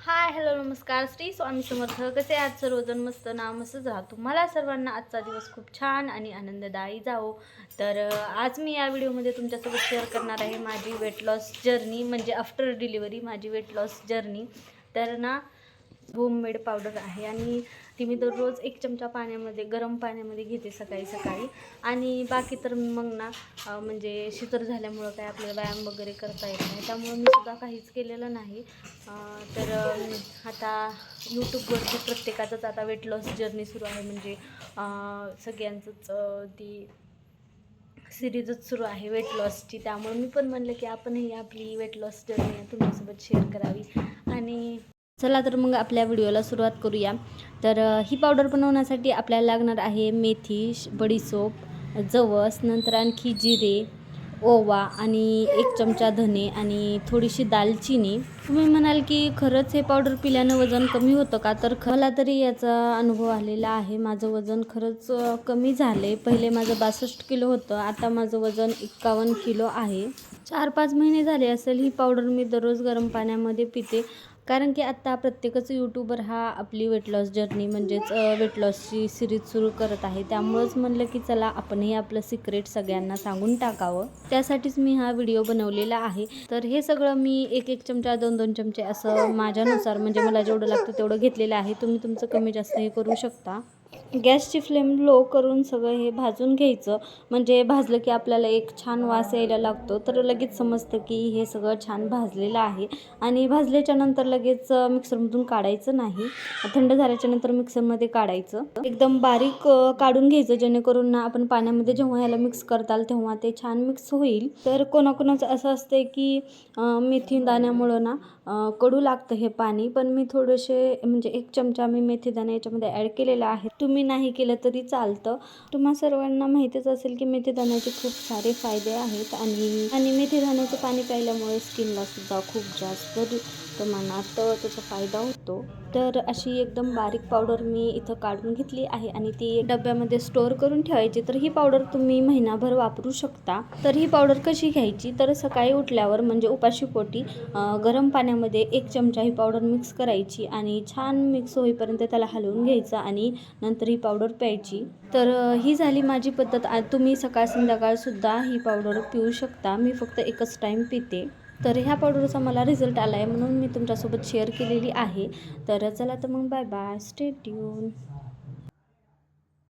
Hi hello नमस्कार श्री स्वामी समर्थ. कसे आहात सर्वजण? मस्त ना, मस्तच राहा. तुम्हाला सर्वांना आजचा दिवस खूप छान आणि आनंददायी जावो. तर आज मी या व्हिडिओमध्ये तुमच्यासोबत शेअर करणार आहे माझी वेट लॉस जर्नी, म्हणजे आफ्टर डिलिव्हरी माझी वेट लॉस जर्नी. तर ना, होममेड पावडर आहे आणि ती मी दररोज 1 चमचा पाण्यामध्ये, गरम पाण्यामध्ये घेते सकाळी सकाळी. आणि बाकी तर मग ना म्हणजे शितर झाल्यामुळं काय आपल्याला व्यायाम वगैरे करता येत नाही, त्यामुळं मी सुद्धा काहीच केलेलं नाही. तर आता यूट्यूबवरती प्रत्येकाचंच आता वेट लॉस जर्नी सुरू आहे, म्हणजे सगळ्यांचंच ती सिरीजच सुरू आहे वेट लॉसची. त्यामुळे मी पण म्हणलं की आपणही आपली वेट लॉस जर्नी तुमच्यासोबत शेअर करावी. आणि चला तर मग आपल्या व्हिडिओला सुरुवात करूया. तर ही पावडर बनवण्यासाठी आपल्याला लागणार आहे मेथी, बडीशोप, जवस, नंतर आणखी जिरे, ओवा आणि 1 चमचा धने आणि थोडीशी दालचिनी. तुम्ही म्हणाल की खरंच हे पावडर पिल्यानं वजन कमी होतं का? तर मला तरी याचा अनुभव आलेला आहे. माझं वजन खरंच कमी झाले. पहिले माझं 62 किलो होतं, आता माझं वजन 51 किलो आहे. 4-5 महिने झाले असेल ही पावडर मी दररोज गरम पाण्यामध्ये पिते. कारण की आत्ता प्रत्येकच यूट्यूबर हा आपली वेट लॉस जर्नी, म्हणजेच वेट लॉसची सिरीज सुरू करत आहे. त्यामुळंच म्हणलं की चला आपणही आपलं सिक्रेट सगळ्यांना सांगून टाकावं. त्यासाठीच मी हा व्हिडिओ बनवलेला आहे. तर हे सगळं मी 1-1 चमचा, 2-2 चमचे असं माझ्यानुसार, म्हणजे मला जेवढं लागतं तेवढं घेतलेलं आहे. तुम्ही तुमचं कमी जास्त हे करू शकता. गॅसची फ्लेम लो करून सगळं हे भाजून घ्यायचं. म्हणजे भाजलं की आपल्याला एक छान वास यायला लागतो, तर लगेच समजतं की हे सगळं छान भाजलेलं आहे. आणि भाजल्याच्या नंतर लगेच मिक्सरमधून काढायचं नाही, थंड झाल्याच्या नंतर मिक्सरमध्ये काढायचं. एकदम बारीक काढून घ्यायचं, जेणेकरून ना आपण पाण्यामध्ये जेव्हा ह्याला मिक्स करताल तेव्हा ते छान मिक्स होईल. तर कोणाकोणाचं असं असते की मेथी दाण्यामुळं ना कडू लागतं हे पाणी, पण मी थोडेसे, म्हणजे 1 चमचा मी मेथी दाणे याच्यामध्ये ॲड केलेला आहे. तुम्ही नाही केलं तरी चालतं. तुम्हा सर्वांना माहितीच असेल की मेथी दाण्याचे खूप सारे फायदे आहेत. आणि मेथी दाण्याचं पाणी प्यायल्यामुळे स्किनला सुद्धा खूप जास्त प्रमाणात त्याचा फायदा होतो. तर अशी एकदम बारीक पावडर मी इथं काढून घेतली आहे आणि ती डब्यामध्ये स्टोअर करून ठेवायची. तर ही पावडर तुम्ही महिनाभर वापरू शकता. तर ही पावडर कशी घ्यायची? तर सकाळी उठल्यावर, म्हणजे उपाशीपोटी, गरम पाण्यामध्ये 1 चमचा ही पावडर मिक्स करायची आणि छान मिक्स होईपर्यंत त्याला हलवून घ्यायचं आणि नंतर ही पावडर प्यायची. तर ही झाली माझी पद्धत. तुम्ही सकाळ संध्याकाळसुद्धा ही पावडर पिऊ शकता. मी फक्त एकच टाईम पिते. तर ह्या पावडरचा मला रिझल्ट आला आहे, म्हणून मी तुमच्यासोबत शेअर केलेली आहे. तर चला तर मग बाय बाय, स्टे ट्यून.